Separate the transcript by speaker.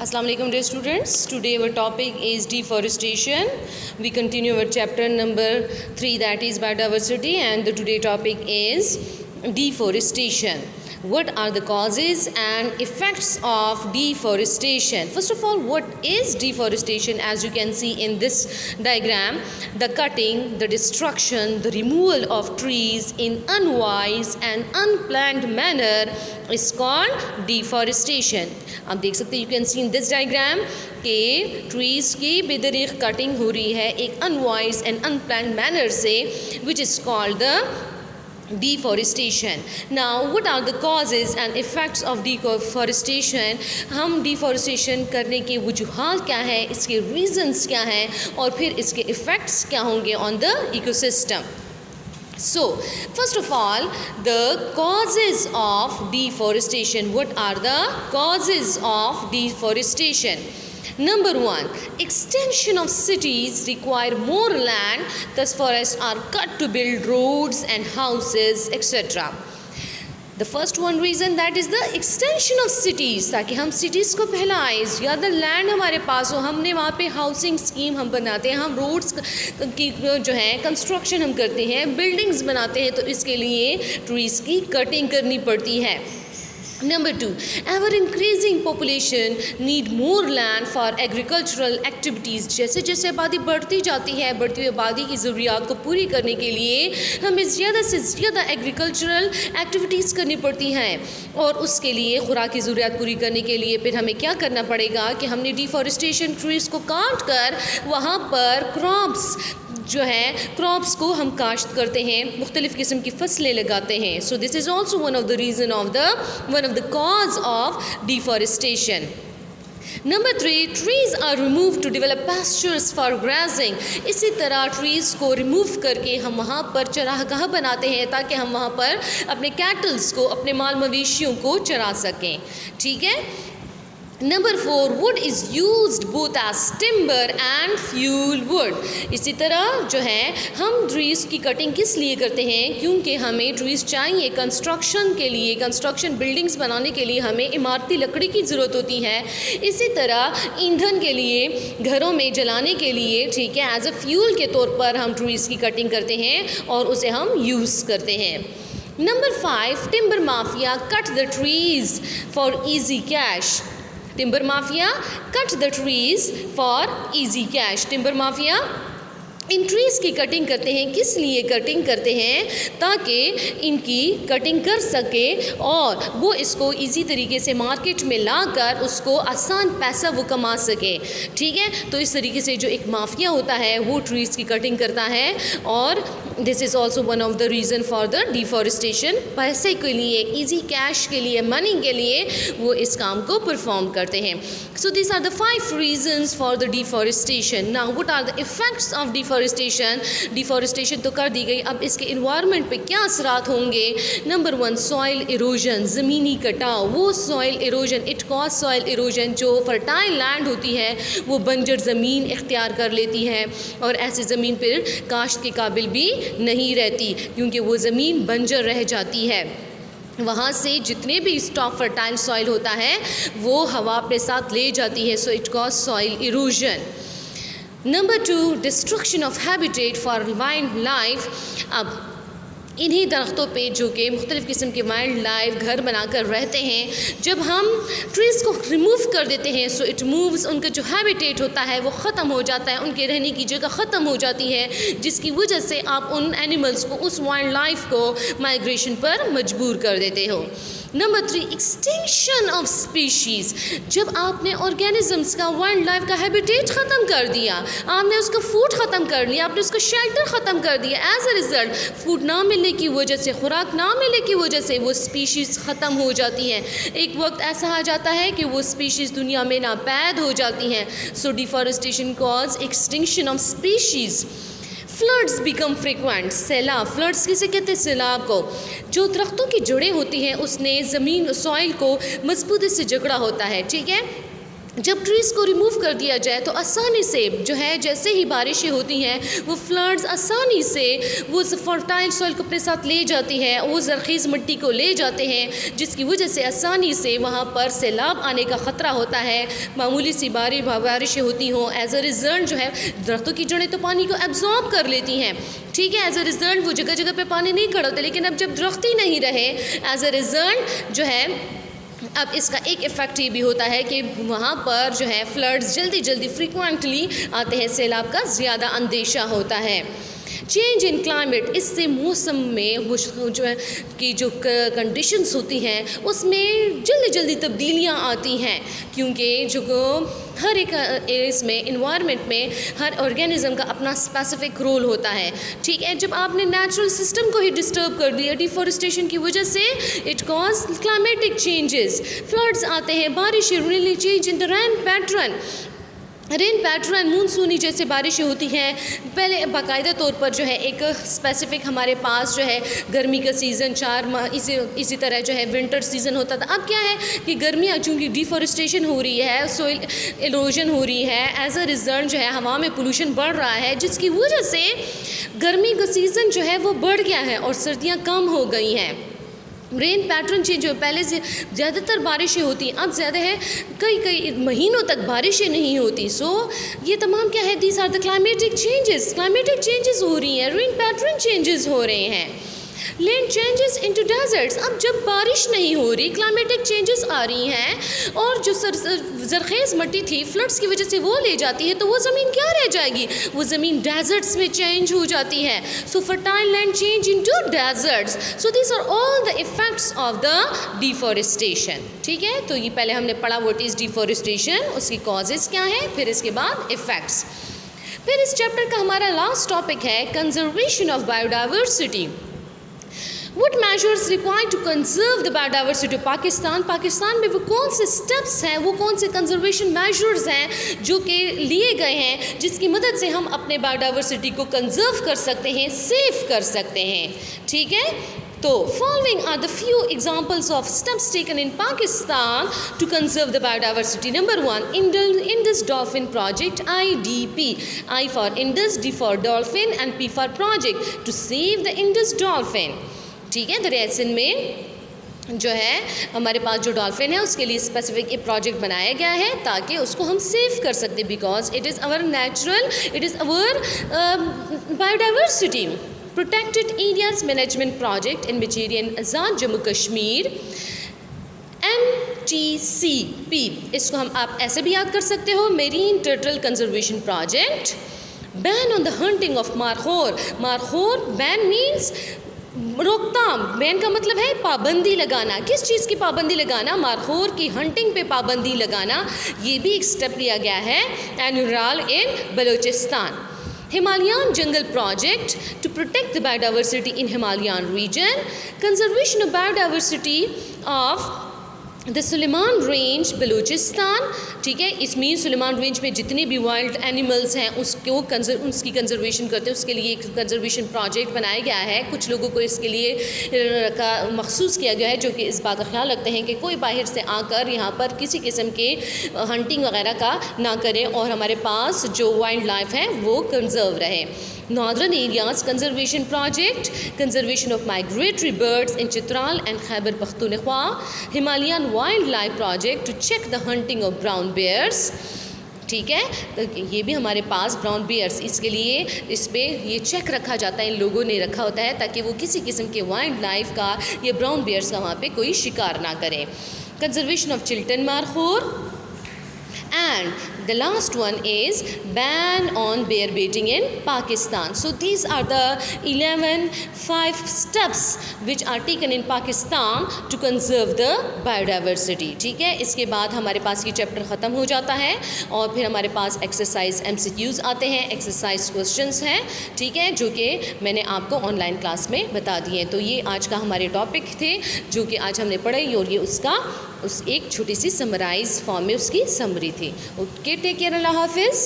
Speaker 1: Assalamu alaikum dear students. Today our topic is deforestation. We continue our chapter number 3, that is biodiversity, and the today topic is deforestation. What are the causes and effects of deforestation? First of all, what is deforestation? As you can see in this diagram, the cutting, the destruction, the removal of trees in unwise and unplanned manner is called deforestation. आप देख सकते हैं, you can see in this diagram कि trees की बेदरीग cutting हो रही है एक unwise and unplanned manner से, which is called the deforestation. Now what are the causes and effects of deforestation? हम deforestation करने के वजूहात क्या है, इसके reasons क्या हैं और फिर इसके effects क्या होंगे on the ecosystem. So first of all, the causes of deforestation. What are the causes of deforestation? Number 1, extension of cities require more land, thus forests are cut to build roads and houses, etc. The first one reason, that is the extension of cities, ताकि हम cities को फैलाएं, ज़्यादा land हमारे पास हो, हमने वहाँ पे हाउसिंग स्कीम हम बनाते हैं, हम रोड्स की जो है कंस्ट्रक्शन हम करते हैं, बिल्डिंग्स बनाते हैं, तो इसके लिए ट्रीज़ की कटिंग करनी पड़ती है. Number 2, ever increasing population need more land for agricultural activities. जैसे जैसे आबादी बढ़ती जाती है, बढ़ती हुई आबादी की ज़रूरियात को पूरी करने के लिए हमें ज़्यादा से ज़्यादा एग्रीकल्चरल एक्टिविटीज़ करनी पड़ती हैं, और उसके लिए खुराक की ज़रूरियात पूरी करने के लिए फिर हमें क्या करना पड़ेगा कि हमने डिफॉरेस्टेशन ट्रीज़ को काट कर वहाँ पर क्रॉप्स जो है क्रॉप्स को हम काश्त करते हैं, मुख्तलिफ़ किस्म की फसलें लगाते हैं. So this is also one of the cause of deforestation. Number 3, trees are removed to develop pastures for grazing. इसी तरह ट्रीज़ को रिमूव करके हम वहाँ पर चरागाह बनाते हैं ताकि हम वहाँ पर अपने कैटल्स को, अपने माल मवेशियों को चरा सकें. ठीक है. Number 4, wood is used both as timber and fuel wood. इसी तरह जो है हम ट्रीज़ की कटिंग किस लिए करते हैं, क्योंकि हमें ट्रीज़ चाहिए कंस्ट्रक्शन के लिए, कंस्ट्रक्शन बिल्डिंग्स बनाने के लिए हमें इमारती लकड़ी की ज़रूरत होती है. इसी तरह ईंधन के लिए, घरों में जलाने के लिए, ठीक है, एज अ फ्यूल के तौर पर हम ट्रीज़ की कटिंग करते हैं और उसे हम यूज़ करते हैं. Number 5, timber mafia cut the trees for easy cash. Timber mafia cut the trees for easy cash. Timber mafia in trees की कटिंग करते हैं, किस लिए कटिंग करते हैं, ताकि इनकी कटिंग कर सके और वो इसको इजी तरीके से मार्केट में लाकर उसको आसान पैसा वो कमा सके. ठीक है. तो इस तरीके से जो एक माफिया होता है वो ट्रीज़ की कटिंग करता है, और this is also one of the reason for the deforestation. पैसे के लिए, इजी कैश के लिए, मनी के लिए वो इस काम को परफॉर्म करते हैं. So this are the 5 reasons for the deforestation. Now what are the effects of deforestation तो कर दी गई, अब इसके इन्वायरमेंट पे क्या असरात होंगे. नंबर 1, सॉइल इरोजन, ज़मीनी कटाव. वो soil erosion, it cause soil erosion, जो फर्टाइल लैंड होती है वो बंजर ज़मीन इख्तियार कर लेती है, और ऐसी ज़मीन पर काश्त के काबिल भी नहीं रहती, क्योंकि वो ज़मीन बंजर रह जाती है. वहाँ से जितने भी स्टॉक फर्टाइल सॉइल होता है वो हवा अपने साथ ले जाती है. So it cause soil erosion. Number 2, destruction of habitat for wildlife. अब इन्हीं दरख्तों पे जो कि मुख्तलिफ़ किस्म के वाइल्ड लाइफ घर बनाकर रहते हैं, जब हम ट्रीज़ को रिमूव कर देते हैं, सो इट मूव्स, उनका जो हैबिटेट होता है वो ख़त्म हो जाता है, उनके रहने की जगह ख़त्म हो जाती है, जिसकी वजह से आप उन एनिमल्स को, उस वाइल्ड लाइफ को माइग्रेशन पर मजबूर कर देते हो. Number 3, extinction of species. जब आपने ऑर्गेनिजम्स का, वाइल्ड लाइफ का हैबिटेट ख़त्म कर दिया, आपने उसका फूड ख़त्म कर लिया, आपने उसका शेल्टर ख़त्म कर दिया, एज अ रिज़ल्ट फूड ना मिलने की वजह से, खुराक ना मिलने की वजह से वो स्पीशीज़ ख़त्म हो जाती हैं. एक वक्त ऐसा आ जाता है कि वो स्पीशीज़ दुनिया में नापैद हो जाती हैं. So deforestation cause extinction of species. Floods become frequent. सैलाब, फ्लड्स किसे कहते हैं, सैलाब को. जो दरख्तों की जड़ें होती हैं उसने ज़मीन, सॉइल को मजबूती से जकड़ा होता है. ठीक है. जब ट्रीज़ को रिमूव कर दिया जाए तो आसानी से जो है, जैसे ही बारिशें होती हैं वो फ्लड्स आसानी से वो फर्टाइल सॉइल को अपने साथ ले जाती है, वो ज़रख़ीज़ मिट्टी को ले जाते हैं, जिसकी वजह से आसानी से वहाँ पर सैलाब आने का ख़तरा होता है। मामूली सी बारिशें होती हों, एज अ रिज़ल्ट जो है दरख्तों की जड़ें तो पानी को एब्जॉर्ब कर लेती हैं, ठीक है। एज अ रिज़ल्ट वो जगह जगह पे पानी नहीं खड़ा होता, लेकिन अब जब दरख्त ही नहीं रहे, एज अ रिज़ल्ट जो है अब इसका एक इफ़ेक्ट ये भी होता है कि वहाँ पर जो है फ्लड्स जल्दी फ्रीक्वेंटली आते हैं, सैलाब का ज़्यादा अंदेशा होता है। चेंज इन क्लाइमेट, इससे मौसम में जो है कि जो कंडीशंस होती हैं उसमें जल्दी तब्दीलियाँ आती हैं, क्योंकि जो हर एक इसमें इन्वायरमेंट में हर ऑर्गेनिज्म का अपना स्पेसिफिक रोल होता है, ठीक है। जब आपने नेचुरल सिस्टम को ही डिस्टर्ब कर दिया डिफॉरेस्टेशन की वजह से, it cause climatic changes, floods आते हैं, बारिशें, really change in the rain pattern, मूनसूनी जैसे बारिशें होती हैं। पहले बाकायदा तौर पर जो है एक स्पेसिफ़िक हमारे पास जो है गर्मी का सीज़न 4 माह, इसी तरह जो है विंटर सीज़न होता था। अब क्या है कि गर्मियाँ चूँकि डिफॉरेस्टेशन हो रही है, सोइल इरोजन हो रही है, एज अ रिज़ल्ट जो है हवा में पोल्यूशन बढ़ रहा है, जिसकी वजह से गर्मी का सीज़न जो है वो बढ़ गया है और सर्दियाँ कम हो गई हैं। रेन पैटर्न चेंज हो, पहले से ज़्यादातर बारिशें होती हैं, अब ज़्यादा है कई महीनों तक बारिशें नहीं होती। सो ये तमाम क्या है, these are the climatic changes हो रही हैं, रेन पैटर्न चेंजेस हो रहे हैं। लैंड चेंजेस इनटू डेजर्ट्स, अब जब बारिश नहीं हो रही, क्लाइमेटिक चेंजेस आ रही हैं और जो ज़रख़ीज़ मिट्टी थी फ्लड्स की वजह से वो ले जाती है, तो वो ज़मीन क्या रह जाएगी, वो ज़मीन डेजर्ट्स में चेंज हो जाती है। So fertile land change into deserts, so this are all the effects of the deforestation, ठीक है। तो ये पहले हमने पढ़ा व्हाट इज़ डिफॉरेस्टेशन, उसकी कॉजेज़ क्या है, फिर इसके बाद इफ़ेक्ट्स। फिर इस चैप्टर का हमारा लास्ट टॉपिक है conservation of biodiversity. What measures required to conserve the biodiversity of Pakistan? Pakistan में वो कौन से स्टेप्स हैं, वो कौन से कंजर्वेशन मेजर्स हैं जो कि लिए गए हैं, जिसकी मदद से हम अपने बायोडाइवर्सिटी को कंजर्व कर सकते हैं, सेव कर सकते हैं, ठीक है। तो following are the few examples of steps taken in Pakistan to conserve the biodiversity. Number 1, Indus Dolphin Project, IDP. I for Indus, D for Dolphin and P for Project, to save the Indus Dolphin. ठीक है, दरिया सिंध में जो है हमारे पास जो dolphin है उसके लिए स्पेसिफिक एक प्रोजेक्ट बनाया गया है ताकि उसको हम सेव कर सकते, because it is our natural, it is our biodiversity. Protected areas management project in बिचेरियन आज़ाद जम्मू कश्मीर, MTCP, इसको आप ऐसे भी याद कर सकते हो, marine turtle conservation project. Ban on the hunting of markhor, ban means रोकथाम, बैन का मतलब है पाबंदी लगाना। किस चीज़ की पाबंदी लगाना, मारखोर की हंटिंग पे पाबंदी लगाना, ये भी एक स्टेप लिया गया है एनुराल in Balochistan. Himalayan jungle project to protect the biodiversity in Himalayan region, conservation of biodiversity of the Suleman range Balochistan, ठीक है। इसमें सुलेमान रेंज में जितने भी वाइल्ड एनिमल्स हैं उसकी कंजर्वेशन करते हैं, उसके लिए एक कंजर्वेशन प्रोजेक्ट बनाया गया है। कुछ लोगों को इसके लिए मखसूस किया गया है जो कि इस बात का ख्याल रखते हैं कि कोई बाहर से आकर यहाँ पर किसी किस्म के हंटिंग वगैरह का ना करें और हमारे पास जो वाइल्ड लाइफ है वो कंजर्व रहे। Northern Areas Conservation Project, conservation of migratory birds in Chitral and Khyber Pakhtunkhwa, Himalayan Wildlife Project to check the hunting of brown bears, ठीक है। तो ये भी हमारे पास ब्राउन बियर्स, इसके लिए इस पर ये चेक रखा जाता है, इन लोगों ने रखा होता है ताकि वो किसी किस्म के वाइल्ड लाइफ का, ये ब्राउन बियर्स का वहाँ पे कोई शिकार ना करें। Conservation of Chilton markhor, and the last one is ban on bear baiting in Pakistan. So these are the 5 steps which are taken in Pakistan to conserve the biodiversity, ठीक है। इसके बाद हमारे पास ये चैप्टर ख़त्म हो जाता है और फिर हमारे पास एक्सरसाइज MCQs आते हैं, एक्सरसाइज क्वेश्चंस हैं, ठीक है, जो कि मैंने आपको ऑनलाइन क्लास में बता दिए। तो ये आज का हमारे टॉपिक थे जो कि आज हमने पढ़े और ये उस एक छोटी सी समराइज फॉर्म में उसकी समरी थी। ओके, टेक केयर, अल्लाह हाफिज़।